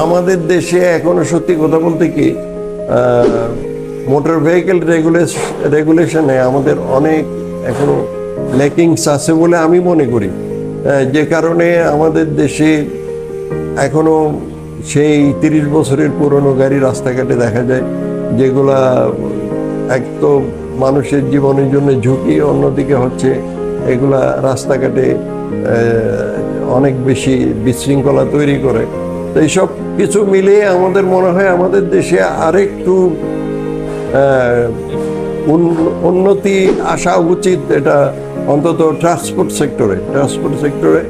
আমাদের দেশে এখনো সত্যি কথা বলতে কি মোটর ভেহিকেল রেগুলেশনে আমাদের অনেক এখনো ল্যাকিংস আছে বলে আমি মনে করি, যে কারণে আমাদের দেশে এখনো সেই 30 বছরের পুরনো গাড়ি রাস্তাঘাটে দেখা যায়, যেগুলা এক তো মানুষের জীবনের জন্য ঝুঁকি, অন্যদিকে হচ্ছে এগুলা রাস্তাঘাটে অনেক বেশি বিশৃঙ্খলা তৈরি করে। তো এইসব কিছু মিলিয়ে আমাদের মনে হয় আমাদের দেশে আরেকটু উন্নতি আসা উচিত। এটা অন্তত ট্রান্সপোর্ট সেক্টরে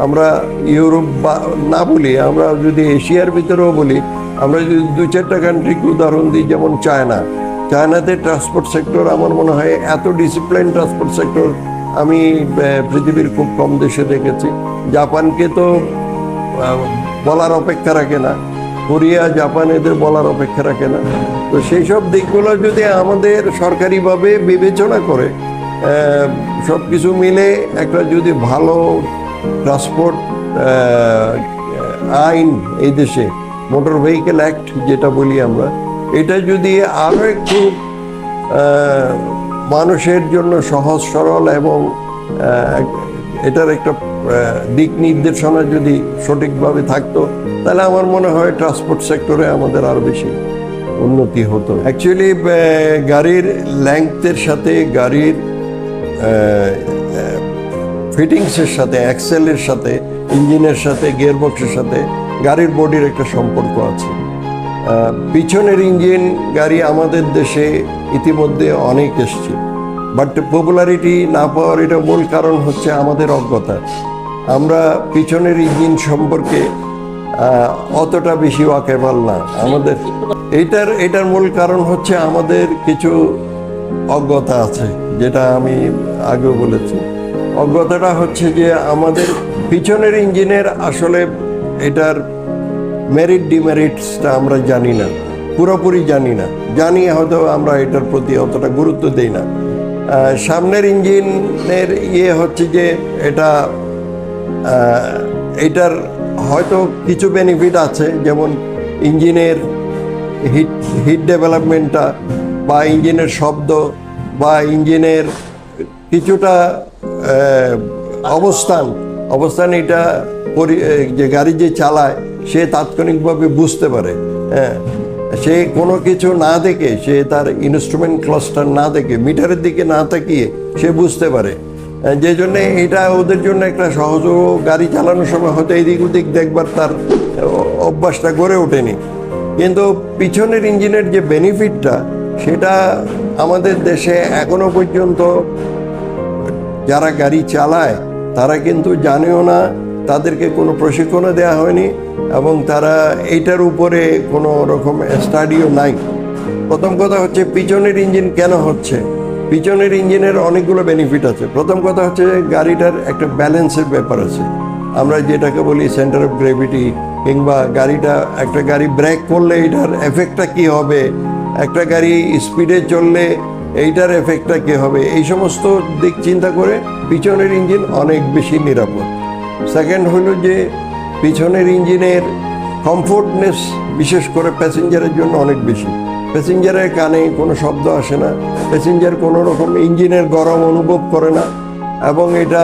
আমরা ইউরোপ বা না বলি, আমরা যদি এশিয়ার ভিতরেও বলি, আমরা যদি 2-4টা কান্ট্রিকে উদাহরণ দিই, যেমন চায়নাতে ট্রান্সপোর্ট সেক্টর আমার মনে হয় এত ডিসিপ্লিন ট্রান্সপোর্ট সেক্টর আমি পৃথিবীর খুব কম দেশে দেখেছি। জাপানকে তো বলার অপেক্ষা রাখে না, কোরিয়া, জাপান এদের বলার অপেক্ষা রাখে না। তো সেই সব দিকগুলো যদি আমাদের সরকারিভাবে বিবেচনা করে সব কিছু মিলে একটা যদি ভালো ট্রান্সপোর্ট আইন এই দেশে, মোটর ভেহিকেল অ্যাক্ট যেটা বলি আমরা, এটা যদি আরও একটু মানুষের জন্য সহজ সরল এবং এটার একটা দিক নির্দেশনা যদি সঠিকভাবে থাকতো, তাহলে আমার মনে হয় ট্রান্সপোর্ট সেক্টরে আমাদের আরও বেশি উন্নতি হতো। অ্যাকচুয়ালি গাড়ির লেংথের সাথে, গাড়ির ফিটিংসের সাথে, অ্যাক্সেলের সাথে, ইঞ্জিনের সাথে, গিয়ারবক্সের সাথে গাড়ির বডির একটা সম্পর্ক আছে। পিছনের ইঞ্জিন গাড়ি আমাদের দেশে ইতিমধ্যে অনেক এসছে, বাট পপুলারিটি না পাওয়ার এটা মূল কারণ হচ্ছে আমাদের অজ্ঞতা। আমরা পিছনের ইঞ্জিন সম্পর্কে অতটা বেশি ওয়াকেবল না। আমাদের এটার মূল কারণ হচ্ছে আমাদের কিছু অজ্ঞতা আছে, যেটা আমি আগেও বলেছি। অজ্ঞতাটা হচ্ছে যে আমাদের পিছনের ইঞ্জিনের আসলে এটার মেরিট ডিমেরিটসটা আমরা জানি না, পুরোপুরি জানি না। জানি হয়তো আমরা এটার প্রতি অতটা গুরুত্ব দেই না। সামনের ইঞ্জিনের হচ্ছে যে এটার হয়তো কিছু বেনিফিট আছে, যেমন ইঞ্জিনের হিট ডেভেলপমেন্টটা, বা ইঞ্জিনের শব্দ, বা ইঞ্জিনের কিছুটা অবস্থান এটা যে গাড়ি যে চালায় সে তাৎক্ষণিকভাবে বুঝতে পারে। হ্যাঁ, সে কোনো কিছু না দেখে, সে তার ইনস্ট্রুমেন্ট ক্লাস্টার না দেখে, মিটারের দিকে না তাকিয়ে সে বুঝতে পারে। যে জন্যে এটা ওদের জন্য একটা সহজ, গাড়ি চালানোর সময় হয়তো এদিক ওদিক দেখবার তার অভ্যাসটা গড়ে ওঠেনি। কিন্তু পিছনের ইঞ্জিনের যে বেনিফিটটা, সেটা আমাদের দেশে এখনো পর্যন্ত যারা গাড়ি চালায় তারা কিন্তু জানেও না, তাদেরকে কোনো প্রশিক্ষণও দেওয়া হয়নি, এবং তারা এইটার উপরে কোনো রকম স্টাডিও নাই। প্রথম কথা হচ্ছে পিছনের ইঞ্জিন কেন হচ্ছে। পিছনের ইঞ্জিনের অনেকগুলো বেনিফিট আছে। প্রথম কথা হচ্ছে গাড়িটার একটা ব্যালেন্সের ব্যাপার আছে। আমরা যেটাকে বলি সেন্টার অফ গ্র্যাভিটি, কিংবা একটা গাড়ি ব্রেক করলে এটার এফেক্টটা কী হবে, একটা গাড়ি স্পিডে চললে এইটার এফেক্টটা কী হবে, এই সমস্ত দিক চিন্তা করে পিছনের ইঞ্জিন অনেক বেশি নিরাপদ। সেকেন্ড হলো যে পিছনের ইঞ্জিনের কমফোর্টনেস, বিশেষ করে প্যাসেঞ্জারের জন্য অনেক বেশি। প্যাসেঞ্জারের কানে কোনো শব্দ আসে না, প্যাসেঞ্জার কোনো রকম ইঞ্জিনের গরম অনুভব করে না, এবং এটা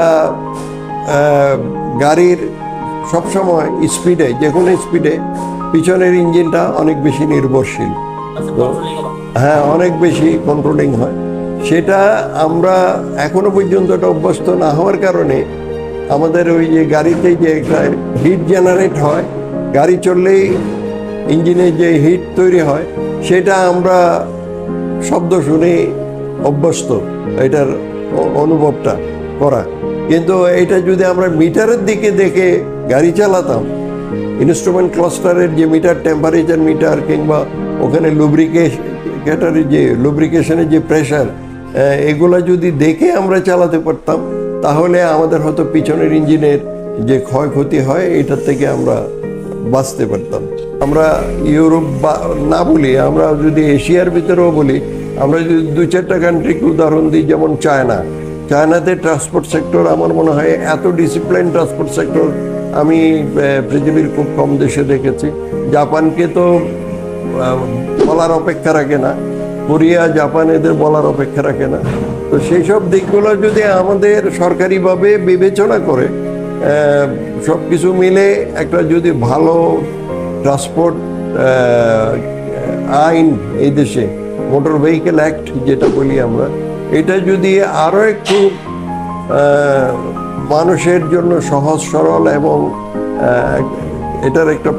গাড়ির সবসময় স্পিডে, যে কোনো স্পিডে পিছনের ইঞ্জিনটা অনেক বেশি নির্ভরশীল। হ্যাঁ, অনেক বেশি কন্ট্রোলিং হয়। সেটা আমরা এখনো পর্যন্ত এটা অভ্যস্ত না হওয়ার কারণে আমাদের ওই যে গাড়িতে যে একটা হিট জেনারেট হয়, গাড়ি চললেই ইঞ্জিনে যে হিট তৈরি হয়, সেটা আমরা শব্দ শুনে অভ্যস্ত, এটার অনুভবটা করা। কিন্তু এটা যদি আমরা মিটারের দিকে দেখে গাড়ি চালাতাম, ইনস্ট্রুমেন্ট ক্লাস্টারের যে মিটার, টেম্পারেচার মিটার, কিংবা ওখানে লুব্রিকেশনের যে প্রেশার, এগুলা যদি দেখে আমরা চালাতে পারতাম, তাহলে আমাদের হয়তো পিছনের ইঞ্জিনের যে ক্ষয়ক্ষতি হয় এটার থেকে আমরা বাঁচতে পারতাম। আমরা ইউরোপ বা না বলি, আমরা যদি এশিয়ার ভিতরেও বলি, আমরা যদি 2-4টা কান্ট্রিকে উদাহরণ দিই, যেমন চায়নাতে ট্রান্সপোর্ট সেক্টর আমার মনে হয় এত ডিসিপ্লিন ট্রান্সপোর্ট সেক্টর আমি পৃথিবীর খুব কম দেশে দেখেছি। জাপানকে তো বলার অপেক্ষা রাখে না, কোরিয়া জাপান এদের বলার অপেক্ষা রাখে না। তো সেই সব দিকগুলো যদি আমাদের সরকারিভাবে বিবেচনা করে সব কিছু মিলে একটা যদি ভালো ট্রান্সপোর্ট আইন এই দেশে, মোটর ভেহিকেল অ্যাক্ট যেটা বলি আমরা, এটা যদি আরও একটু মানুষের জন্য সহজ সরল এবং এটার একটা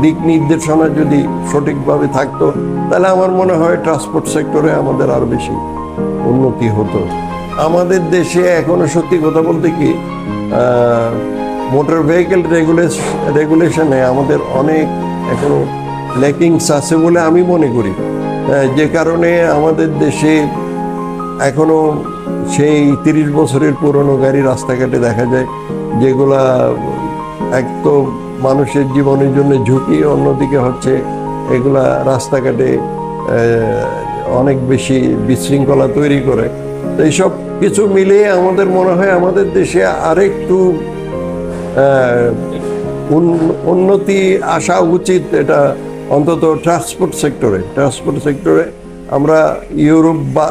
দিক নির্দেশনা যদি সঠিকভাবে থাকতো, তাহলে আমার মনে হয় ট্রান্সপোর্ট সেক্টরে আমাদের আরও বেশি উন্নতি হতো। আমাদের দেশে এখনো সত্যি কথা বলতে কি মোটর ভেহিকেল রেগুলেশনে আমাদের অনেক এখনো ল্যাকিংস আছে বলে আমি মনে করি, যে কারণে আমাদের দেশে এখনো সেই 30 বছরের পুরনো গাড়ি রাস্তাঘাটে দেখা যায়, যেগুলা এক তো মানুষের জীবনের জন্য ঝুঁকি, অন্যদিকে হচ্ছে এগুলা রাস্তাঘাটে অনেক বেশি বিশৃঙ্খলা তৈরি করে। তো এইসব কিছু মিলিয়ে আমাদের মনে হয় আমাদের দেশে আরেকটু উন্নতি আসা উচিত। এটা অন্তত ট্রান্সপোর্ট সেক্টরে আমরা ইউরোপ বা